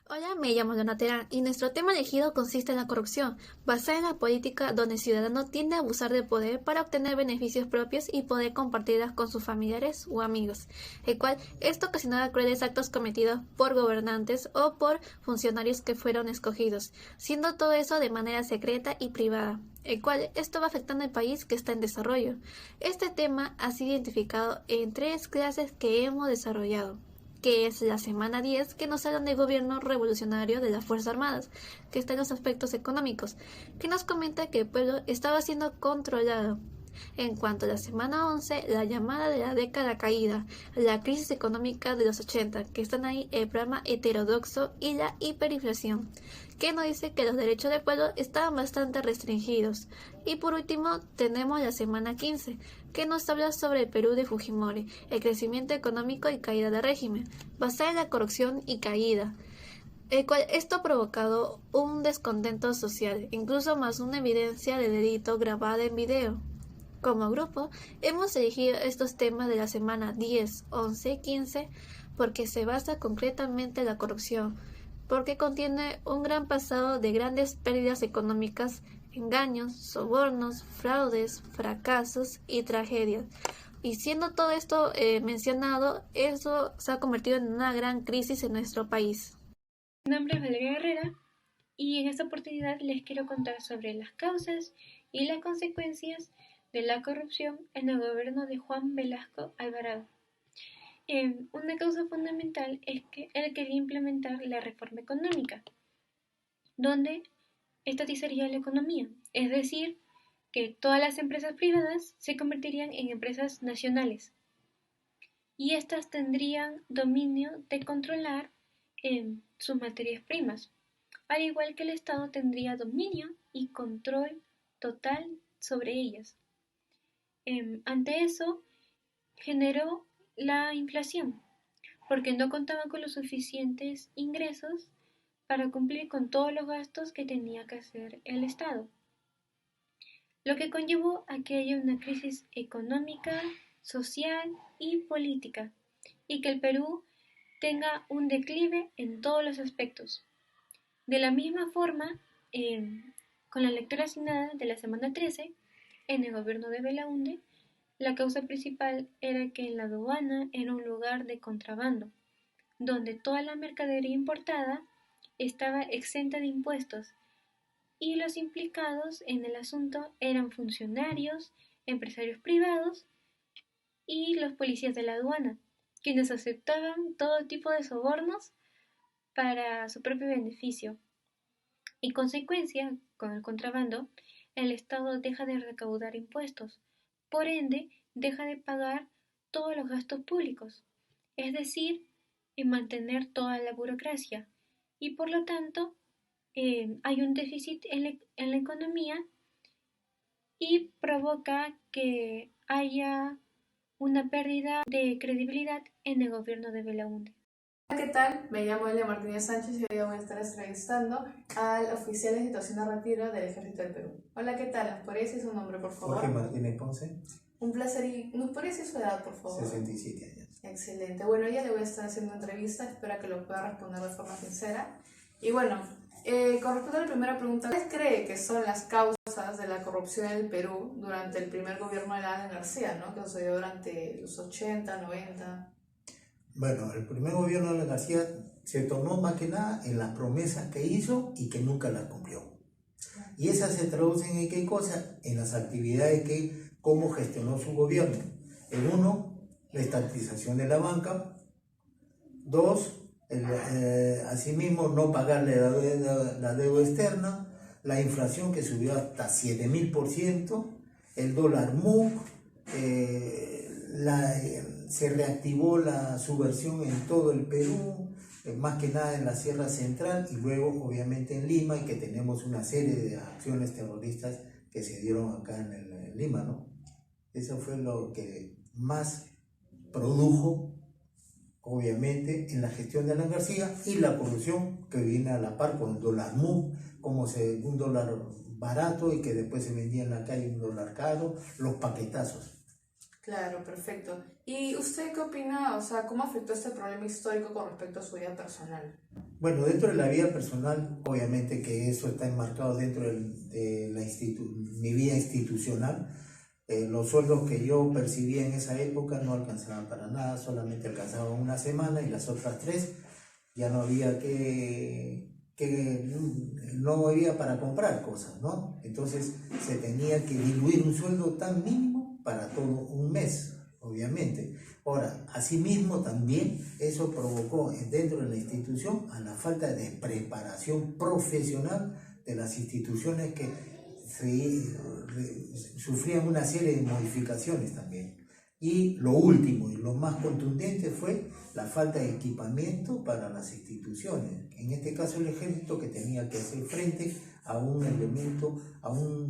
Hola, me llamo Donatella y nuestro tema elegido consiste en la corrupción, basada en la política donde el ciudadano tiende a abusar de poder para obtener beneficios propios y poder compartirlas con sus familiares o amigos, el cual esto ocasionaba crueles actos cometidos por gobernantes o por funcionarios que fueron escogidos, siendo todo eso de manera secreta y privada, el cual esto va afectando al país que está en desarrollo. Este tema ha sido identificado en tres clases que hemos desarrollado, que es la semana 10, que nos hablan del gobierno revolucionario de las Fuerzas Armadas, que está en los aspectos económicos, que nos comenta que el pueblo estaba siendo controlado. En cuanto a la semana 11, la llamada de la década caída, la crisis económica de los 80, que están ahí el programa heterodoxo y la hiperinflación, que nos dice que los derechos del pueblo estaban bastante restringidos. Y por último, tenemos la semana 15, que nos habla sobre el Perú de Fujimori, el crecimiento económico y caída del régimen, basada en la corrupción y caída, el cual esto ha provocado un descontento social, incluso más una evidencia de delito grabada en video. Como grupo, hemos elegido estos temas de la semana 10, 11 y 15 porque se basa concretamente en la corrupción, porque contiene un gran pasado de grandes pérdidas económicas, engaños, sobornos, fraudes, fracasos y tragedias. Y siendo todo esto mencionado, eso se ha convertido en una gran crisis en nuestro país. Mi nombre es Valeria Herrera y en esta oportunidad les quiero contar sobre las causas y las consecuencias de la corrupción en el gobierno de Juan Velasco Alvarado. Una causa fundamental es que él quería implementar la reforma económica, donde estatizaría la economía, es decir, que todas las empresas privadas se convertirían en empresas nacionales y éstas tendrían dominio de controlar sus materias primas, al igual que el Estado tendría dominio y control total sobre ellas. Ante eso, generó la inflación, porque no contaban con los suficientes ingresos para cumplir con todos los gastos que tenía que hacer el Estado, lo que conllevó a que haya una crisis económica, social y política, y que el Perú tenga un declive en todos los aspectos. De la misma forma, con la lectura asignada de la semana 13, en el gobierno de Belaúnde, la causa principal era que la aduana era un lugar de contrabando, donde toda la mercadería importada estaba exenta de impuestos y los implicados en el asunto eran funcionarios, empresarios privados y los policías de la aduana, quienes aceptaban todo tipo de sobornos para su propio beneficio. En consecuencia, con el contrabando, el Estado deja de recaudar impuestos, por ende, deja de pagar todos los gastos públicos, es decir, en mantener toda la burocracia, y por lo tanto hay un déficit en la economía y provoca que haya una pérdida de credibilidad en el gobierno de Belaúnde. Hola, ¿qué tal? Me llamo Elia Martínez Sánchez y hoy voy a estar entrevistando al oficial de situación narrativa del Ejército del Perú. Hola, ¿qué tal? ¿Nos podría decir su nombre, por favor? Jorge Martínez Ponce. Un placer. ¿Y nos podría decir su edad, por favor? 67 años. Excelente. Bueno, ya le voy a estar haciendo entrevista, espero que lo pueda responder de forma sincera. Y bueno, con respecto a la primera pregunta, ¿cuáles cree que son las causas de la corrupción en el Perú durante el primer gobierno de Alan García, ¿no? Que sucedió durante los 80, 90? Bueno, el primer gobierno de García se tornó más que nada en las promesas que hizo y que nunca las cumplió. Y esas se traducen en qué cosa? En las actividades cómo gestionó su gobierno. En uno, la estatización de la banca. Dos, asimismo no pagarle la deuda externa, la inflación que subió hasta 7000%, el dólar MUC, se reactivó la subversión en todo el Perú, más que nada en la Sierra Central y luego obviamente en Lima, y que tenemos una serie de acciones terroristas que se dieron acá en Lima, ¿no? Eso fue lo que más produjo obviamente en la gestión de Alan García, y la corrupción que viene a la par con el dólar MUC, como un dólar barato y que después se vendía en la calle un dólar caro, los paquetazos. Claro, perfecto. ¿Y usted qué opina, o sea, cómo afectó este problema histórico con respecto a su vida personal? Bueno, dentro de la vida personal, obviamente que eso está enmarcado dentro de mi vida institucional. Los sueldos que yo percibía en esa época no alcanzaban para nada, solamente alcanzaban una semana y las otras 3 ya no había no había para comprar cosas, ¿no? Entonces se tenía que diluir un sueldo tan mínimo para todo un mes, obviamente. Ahora, asimismo también eso provocó dentro de la institución a la falta de preparación profesional de las instituciones que sufrían una serie de modificaciones también. Y lo último y lo más contundente fue la falta de equipamiento para las instituciones. En este caso el ejército, que tenía que hacer frente a un elemento, a un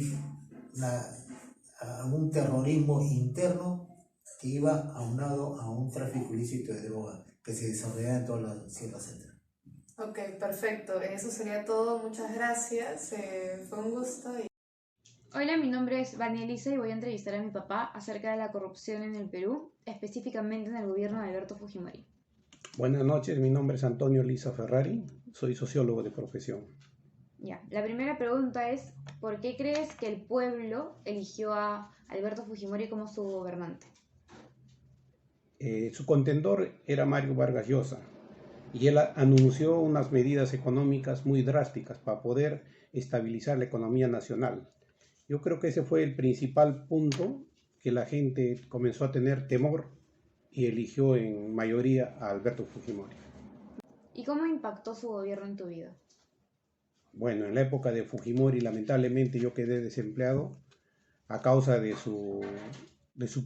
terrorismo interno que iba aunado a un tráfico ilícito de droga que se desarrollaba en toda la Sierra Central. Ok, perfecto. Eso sería todo. Muchas gracias. Fue un gusto. Hola, mi nombre es Vania Elisa y voy a entrevistar a mi papá acerca de la corrupción en el Perú, específicamente en el gobierno de Alberto Fujimori. Buenas noches, mi nombre es Antonio Lisa Ferrari, soy sociólogo de profesión. Ya, la primera pregunta es, ¿por qué crees que el pueblo eligió a Alberto Fujimori como su gobernante? Su contendor era Mario Vargas Llosa y él anunció unas medidas económicas muy drásticas para poder estabilizar la economía nacional. Yo creo que ese fue el principal punto que la gente comenzó a tener temor y eligió en mayoría a Alberto Fujimori. ¿Y cómo impactó su gobierno en tu vida? Bueno, en la época de Fujimori lamentablemente yo quedé desempleado a causa de su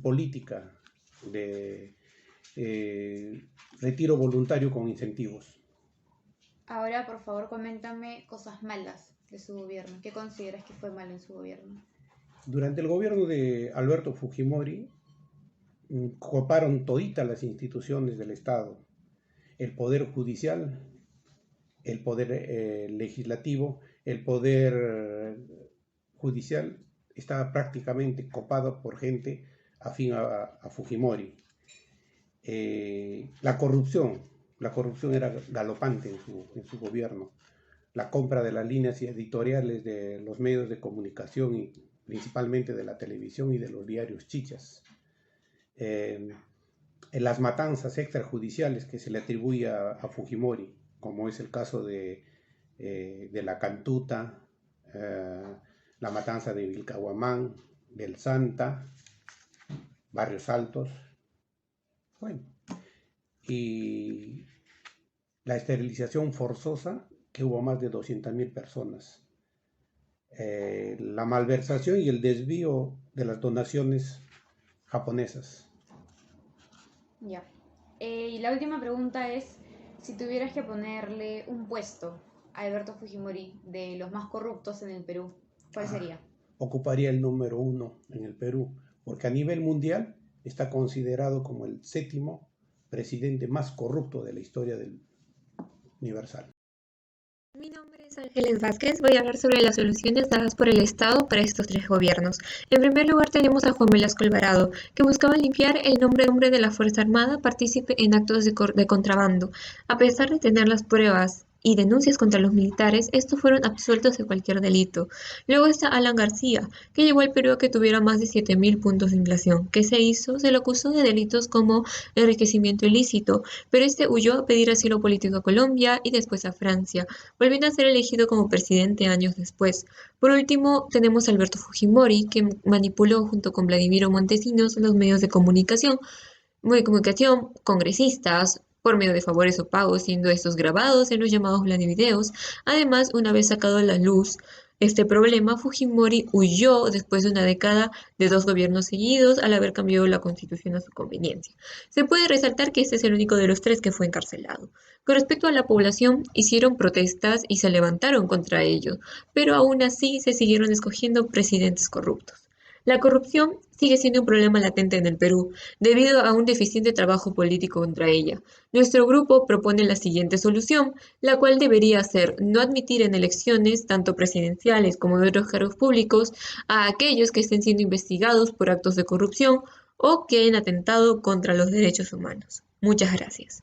política de retiro voluntario con incentivos. Ahora, por favor, coméntame cosas malas de su gobierno. ¿Qué consideras que fue malo en su gobierno? Durante el gobierno de Alberto Fujimori, coparon toditas las instituciones del Estado, el poder judicial, el poder legislativo, el poder judicial estaba prácticamente copado por gente afín a Fujimori. La corrupción era galopante en su gobierno. La compra de las líneas editoriales de los medios de comunicación y principalmente de la televisión y de los diarios chichas. En las matanzas extrajudiciales que se le atribuye a Fujimori, como es el caso de la Cantuta, la matanza de Vilcahuamán, del Santa, Barrios Altos, bueno, y la esterilización forzosa, que hubo más de 200.000 personas, la malversación y el desvío de las donaciones japonesas. Ya. Y la última pregunta es, si tuvieras que ponerle un puesto a Alberto Fujimori de los más corruptos en el Perú, ¿cuál sería? Ocuparía el número 1 en el Perú, porque a nivel mundial está considerado como el 7º presidente más corrupto de la historia del universal. Mi nombre es Ángeles Vázquez. Voy a hablar sobre las soluciones dadas por el Estado para estos 3 gobiernos. En primer lugar tenemos a Juan Velasco Alvarado, que buscaba limpiar el nombre de la Fuerza Armada partícipe en actos de contrabando. A pesar de tener las pruebas y denuncias contra los militares, estos fueron absueltos de cualquier delito. Luego está Alan García, que llevó al Perú a que tuviera más de 7.000 puntos de inflación. ¿Qué se hizo? Se lo acusó de delitos como enriquecimiento ilícito, pero este huyó a pedir asilo político a Colombia y después a Francia, volviendo a ser elegido como presidente años después. Por último, tenemos a Alberto Fujimori, que manipuló junto con Vladimiro Montesinos los medios de comunicación, congresistas, por medio de favores o pagos, siendo estos grabados en los llamados Vladivideos. Además, una vez sacado a la luz este problema, Fujimori huyó después de una década de 2 gobiernos seguidos al haber cambiado la constitución a su conveniencia. Se puede resaltar que este es el único de los 3 que fue encarcelado. Con respecto a la población, hicieron protestas y se levantaron contra ellos, pero aún así se siguieron escogiendo presidentes corruptos. La corrupción sigue siendo un problema latente en el Perú, debido a un deficiente trabajo político contra ella. Nuestro grupo propone la siguiente solución, la cual debería ser no admitir en elecciones, tanto presidenciales como de otros cargos públicos, a aquellos que estén siendo investigados por actos de corrupción o que hayan atentado contra los derechos humanos. Muchas gracias.